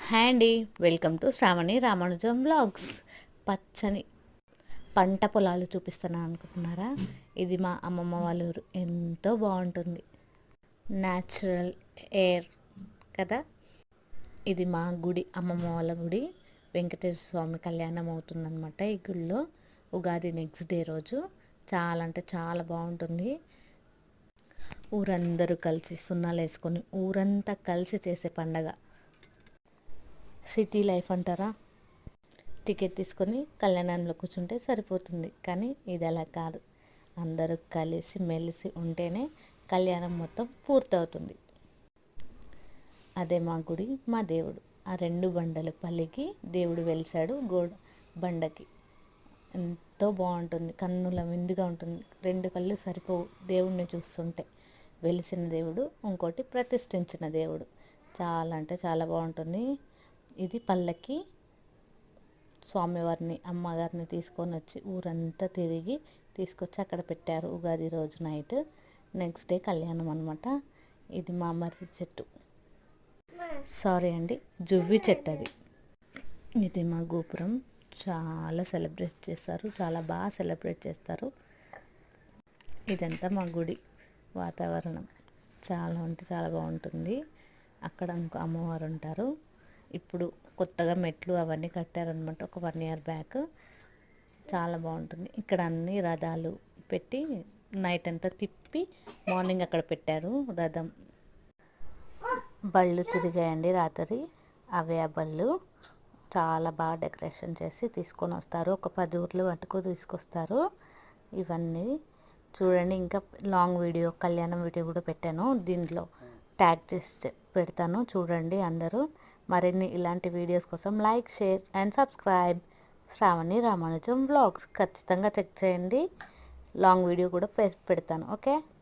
Hi అండి, welcome to Sravani Ramanujam vlogs. పచ్చని పంట పొలాలు చూపిస్తాను అనుకుంటున్నారా? ఇది మా అమ్మమ్మ వాళ్ళ ఊరు. ఎంతో బాగుంటుంది, న్యాచురల్ ఎయిర్ కదా. ఇది మా గుడి, అమ్మమ్మ వాళ్ళ గుడి. వెంకటేశ్వర స్వామి కళ్యాణం అవుతుందన్నమాట ఈ గుడిలో. ఉగాది నెక్స్ట్ డే రోజు చాలా అంటే చాలా బాగుంటుంది. ఊరందరూ కలిసి సున్నాలు వేసుకొని ఊరంతా కలిసి చేసే పండగ. సిటీ లైఫ్ అంటారా, టికెట్ తీసుకొని కళ్యాణంలో కూర్చుంటే సరిపోతుంది. కానీ ఇది అలా కాదు, అందరూ కలిసి మెలిసి ఉంటేనే కళ్యాణం మొత్తం పూర్తవుతుంది. అదే మా గుడి, మా దేవుడు. ఆ రెండు బండలు పల్లికి దేవుడు వెలిసాడు బండకి. ఎంతో బాగుంటుంది, కన్నుల విందుగా ఉంటుంది. రెండు కళ్ళు సరిపోవు దేవుడిని చూస్తుంటే. వెలిసిన దేవుడు, ఇంకోటి ప్రతిష్ఠించిన దేవుడు. చాలా అంటే చాలా బాగుంటుంది. ఇది పల్లకి స్వామివారిని అమ్మగారిని తీసుకొని వచ్చి ఊరంతా తిరిగి తీసుకొచ్చి అక్కడ పెట్టారు ఉగాది రోజు నైట్. నెక్స్ట్ డే కళ్యాణం అనమాట. ఇది మా మర్రి చెట్టు, సారీ అండి, జువ్వి చెట్టు అది. ఇది మా గోపురం. చాలా సెలబ్రేట్ చేస్తారు, చాలా బాగా సెలబ్రేట్ చేస్తారు. ఇదంతా మా గుడి వాతావరణం. చాలా అంటే చాలా బాగుంటుంది. అక్కడ ఇంకో అమ్మవారు ఉంటారు. ఇప్పుడు కొత్తగా మెట్లు అవన్నీ కట్టారనమాట, ఒక 1 year బ్యాక్. చాలా బాగుంటుంది. ఇక్కడ అన్ని రథాలు పెట్టి నైట్ అంతా తిప్పి మార్నింగ్ అక్కడ పెట్టారు రథం. బళ్ళు తిరిగాయండి రాత్రి. అవే ఆ బళ్ళు చాలా బాగా డెకరేషన్ చేసి తీసుకొని వస్తారు. ఒక 10 ఊర్లు మటుకు తీసుకొస్తారు. ఇవన్నీ చూడండి. ఇంకా లాంగ్ వీడియో, కళ్యాణం వీడియో కూడా పెట్టాను, దీంట్లో ట్యాగ్ చేసి పెడతాను, చూడండి అందరూ. మరిన్ని ఇలాంటి వీడియోస్ కోసం like, share and subscribe Sravani Ramanujam vlogs. ఖచ్చితంగా చెక్ చేయండి, లాంగ్ వీడియో కూడా పెడతాను. ఓకే.